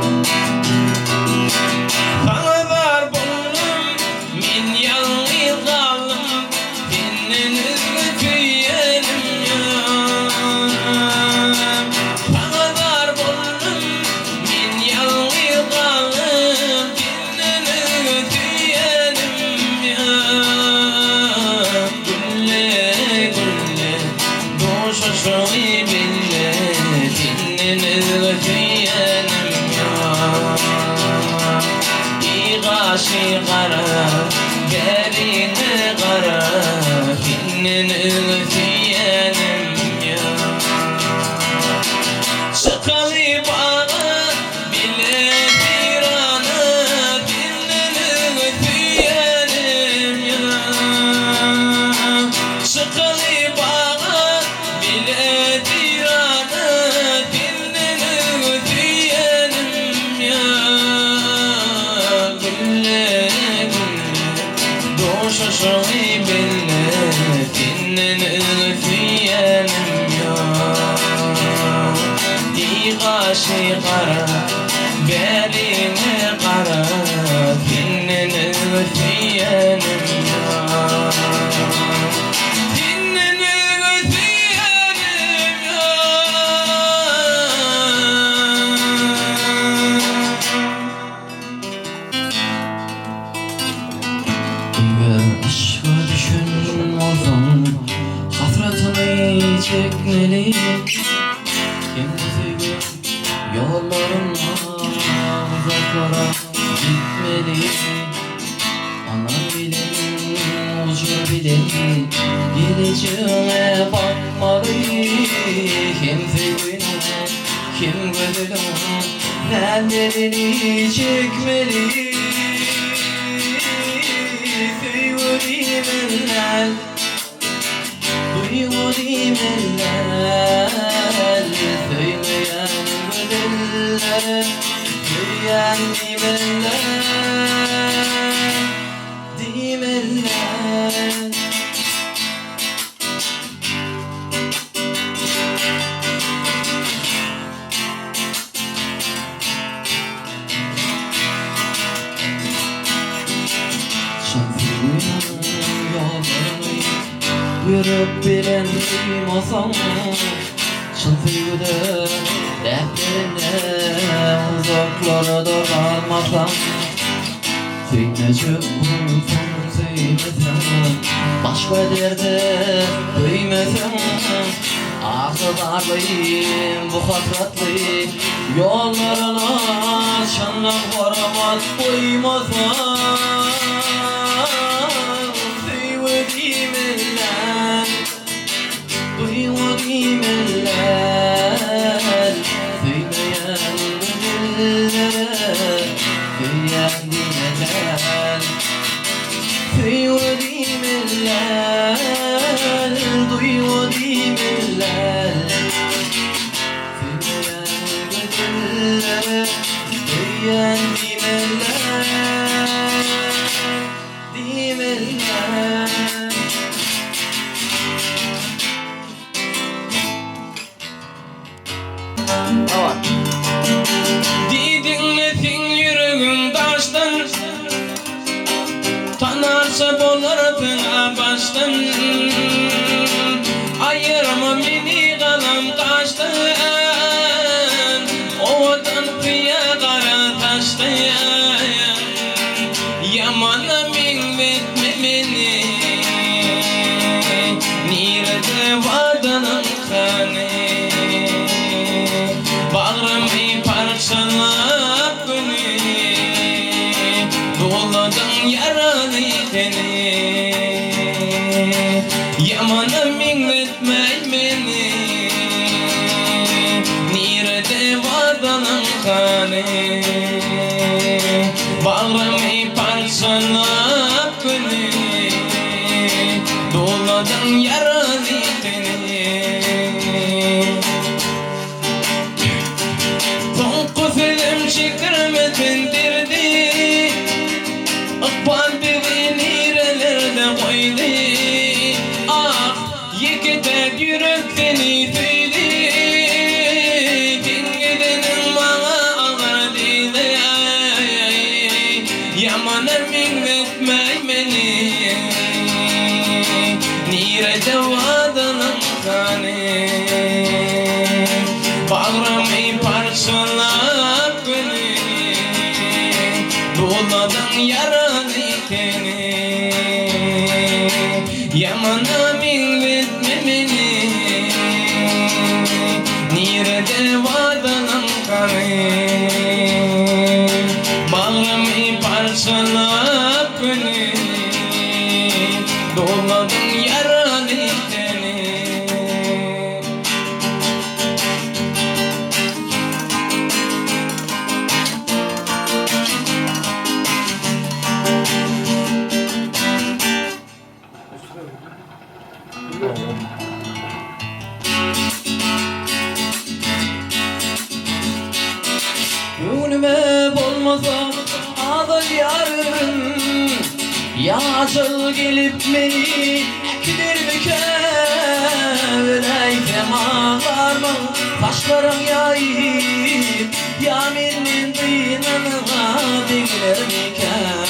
Sağlar buldum min yalnız kaldım Dininiz tüyenim yok Sağlar buldum min yalnız kaldım Dininiz tüyenim yok Gülle gülle doşuşu bille Dininiz tüyenim yok İğaşı qara, derini qara Kinnini tüyenim ya Çıkalı bağı bile tiranı Kinnini tüyenim ya Çıkalı bağı bile tiranı Kinnini tüyenim ya Doşuşu bille Dininiz tüyenim yok İğaşı qara, berini qara Dininiz tüyenim yok Dininiz tüyenim yok Aşka düşün olsam hasretini çekmeli Kendi sevgim yollarımla uzaklara gitmeli Anam bilir, ucu bilir Geleceğime bakmalı Kim sevgine, kim gözüne Nellerini çekmeli Duyuyorum eller Söyleyen gönüllere Söyleyen dimeller Yürüp bilendim olsam Çın sevgide dertlerine Uzaklarda kalmasam Söyleyecek bulsam söylesem Başka derde duymesem Ağzılarlıyım bu hasratlı Yollarına çanlar koramat koymasam Sevdiğim eller Duymadığım eller Söyleyen gönüllere Söyleyen dimeler Söyledim eller Duymadığım eller Söyleyen gönüllere Söyleyen dimeler Dimeler Didinlesin yüreğim taştan Tanarsa bolardın baştan Ayırma beni kalan kaçtan Ovadan kıya kara taştan Yamana minvetme beni Nirede vadanın kanı Bağrımı parçalap beni Doladın yaralı teni Yamana minvetmey beni Nirede vadanın kanı Bağrımı parçalap beni Doladın yaralı teni Çekirmetindirdi Akbal beni nerelerde koydu Ah yekete yürek seni tüydü Dingidenin bana ağırdı Yamanaming etmey beni Nirede vadalan kane Bağrımı parçalap beni Doladan yaralı teni Yamanaming etmey beni Nirede vadalan kane Bağrımı parçalap beni Doladın yaralı teni Gönlüme olmasa ağlar yarım Yaşıl gelip beni ekdir büker Öleysem ağlar mı taşlarım yayıp Yaminin dıyınına dikler miken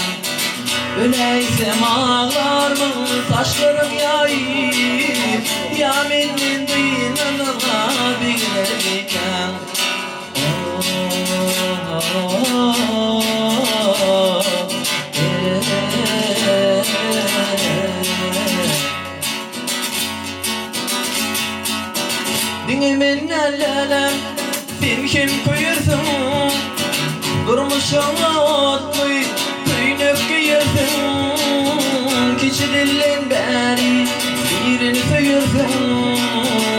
Öleysem ağlar mı taşlarım yayıp Yaminin dıyınına dikler miken Dinimin ellele sen kim koyursun Durmuşana otlu tüynük giyirsin Keçi dillin beri birini tüyürsün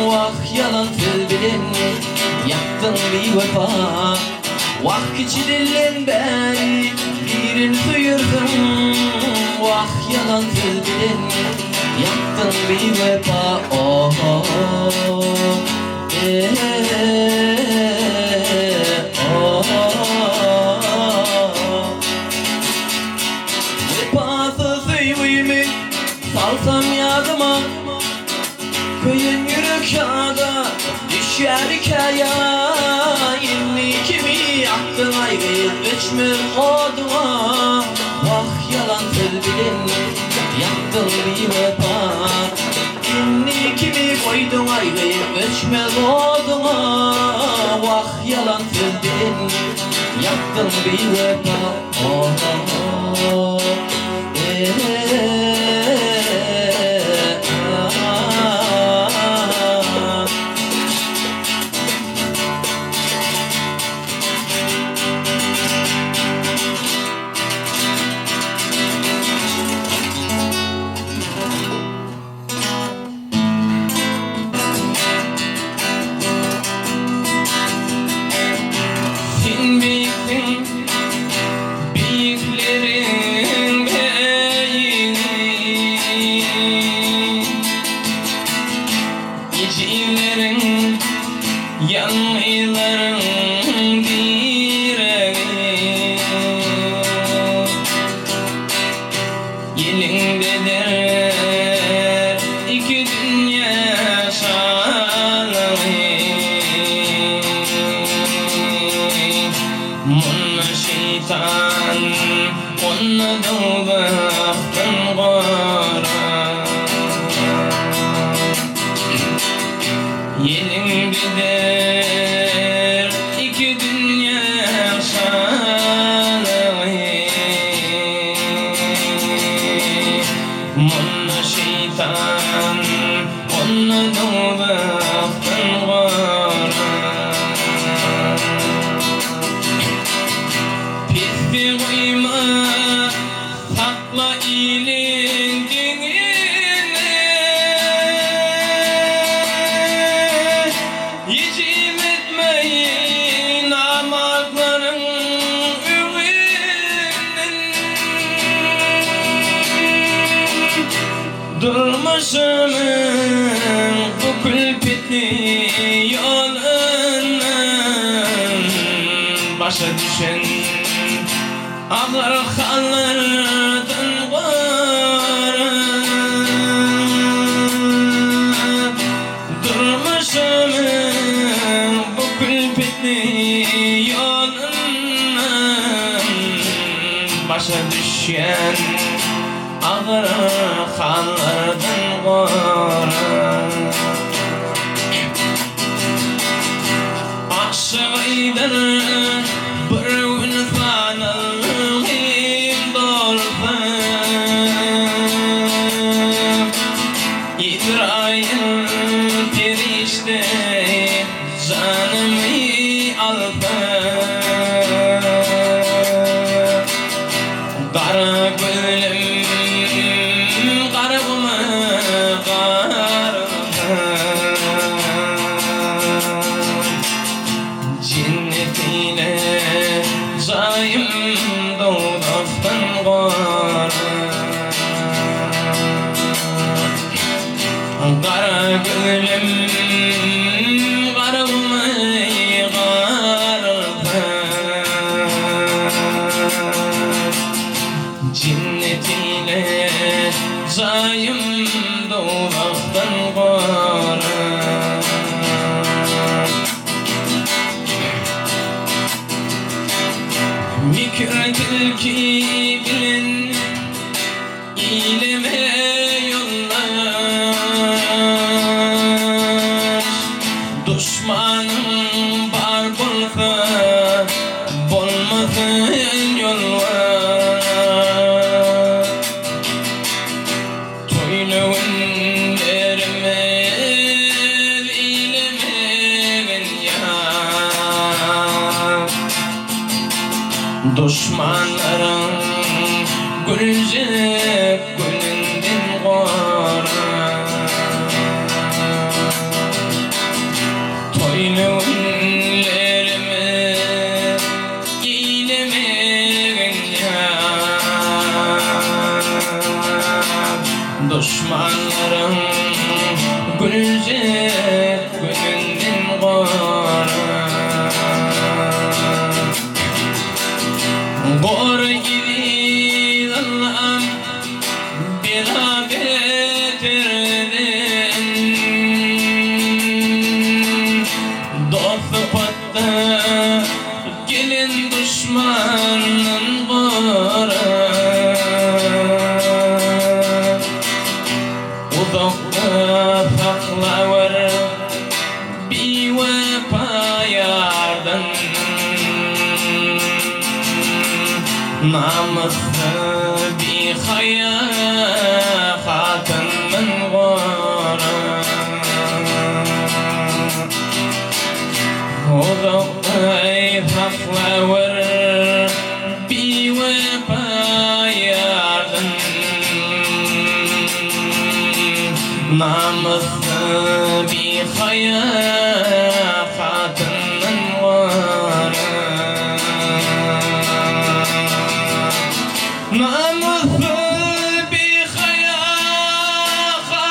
Vah yalan söz bilin yaptın bir vefa Vah keçi dillin beri birini tüyürsün Vah yalan söz bilin yaptın bir vefa Oh oh oh Vefası suyumu salsam yadıma Köyün yürük yağda düşer hikaya İlmi kimi yaktın ayrı göçmür oduma Vah yalan söz bilin yaptın bir vefa İlmi kimi koydun ayrı göçmez oduma Vah yalan söz bilin yaptın bir vefa Oh oh oh Sen büyüktün, büyüklerin beyni Gecelerin, yanmayların direği Yelindedir iki dünya şanı Munna şeytan, munna doğmaktan gora Yelindedir iki dünya şanı Munna şeytan, munna doğmaktan gora Pisli uyma, sakla iyiliğin dinini Yecim etmeyin amakların üminin Durmuşumun bu külpetli yolundan Başa düşen ağlar hallerden var Durmuşumun bu külpetli yolundan başa düşen ağır hallardan koran aşığıydır bir gün fanalığım doldu İdrayın perişte canımı aldı Kara gülüm karımı kardı Cinnetiyle zayım doğdaktan koran Kara gülüm karımı kardı Cinnetiyle zayım doğdaktan koran Mikir tilki bilen İlime yollar Düşmanım var bulsa Bulmasın yol var Toyluğunlarımı ilemeyen ya Düşmanlarım gülcek gülünden koran Toyluğunlarımı ilemeyen ya Düşmanlarım gülcek gülünden koran Gor gibi Allah'ım bela getirdin Dostu patta gelin düşmanın koran Uzakta saklar bir vefa yardan Namuslu bir hayatın koran Uzakta saklar bir vefa yardan Namuslu bir hayatın koran Namuslu bir hayatın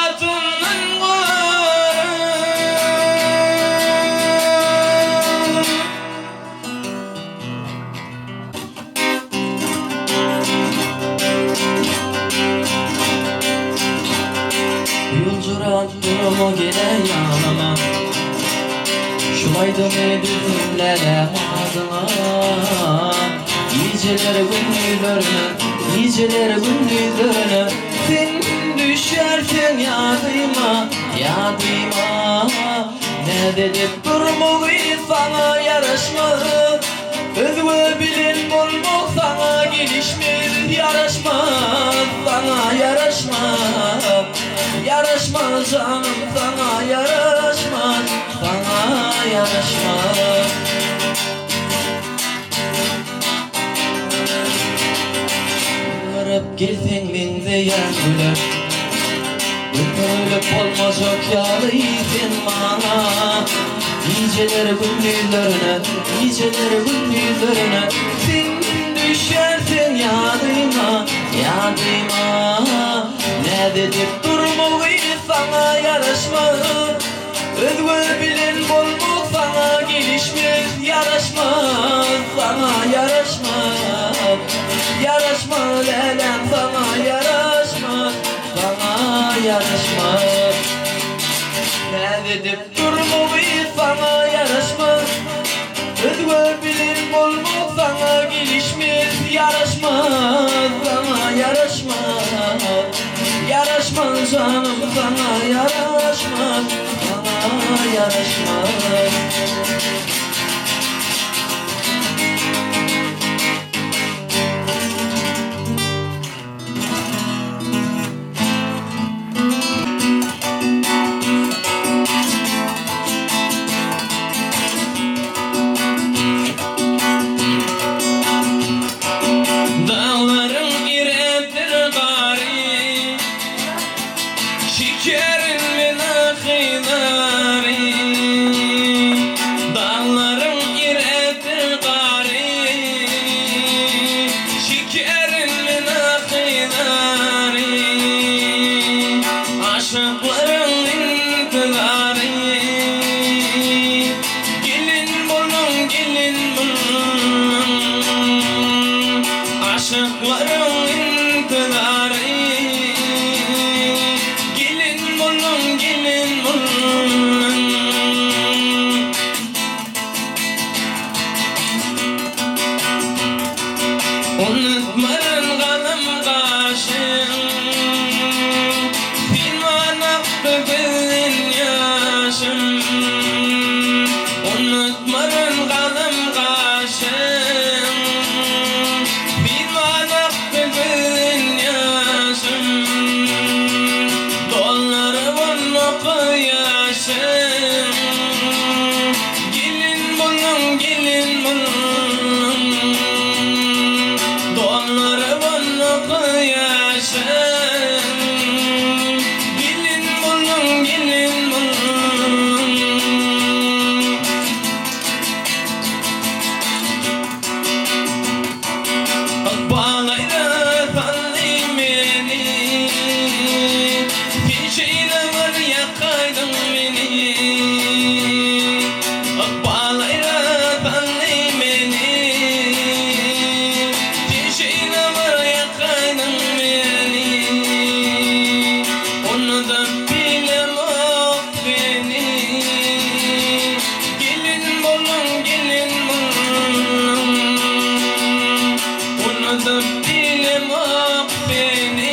koran Yolcurak durumu gene yanıma Şulaydı medünlere ağzına Niceler gündüzlerine Sen düşersen yadıma Ne dedip durmuğu sana yaraşmaz Özgü bilin bulmak sana gelişmez Yaraşmaz sana yaraşmaz Yaraşmaz canım sana yaraşmaz Sana yaraşmaz Varıp gelsen bende yan güler Ölüp olmaz yok yalıysen bana Niceler gündüzlerine Sen düşersen yadıma Ne dedip durmuğu sana yaraşmaz Özgü bilen bulmak sana gelişmez Yaraşmaz sana yaraşmaz Yaraşmaz elem sana yaraşmaz Sana yaraşmaz Ne dedip durmuğu sana yaraşmaz Özgü bilen bulmak sana gelişmez yaraşmaz, sana yaraşmaz. Yaraşmaz canım, sana yaraşmaz, sana yaraşmaz. Dağların iredir gari, şekerin menakhinari. Dağların iredir gari, şekerin menakhinari. Aşıkların intizari, gelin bulun, gelin bulun. Aşıkların intizari, gelin bulun, gelin bulun. Unutmayın kalım kaşın, filman aktı gözün yaşım. Unutmayın kalım kaşın, filman aktı gözün yaşım. Dolarımın kıyasın, gelin bulun, gelin bulun. Dolarımın kıyasın, gelin bulun, gelin bulun. Bağlayla tallimeni, peşine var yakaydın beni. Bağlayla tallimeni, peşine var yakaydın beni. Onu da bilemem beni, gelin bulun, gelin bulun. Onu da bilemem beni,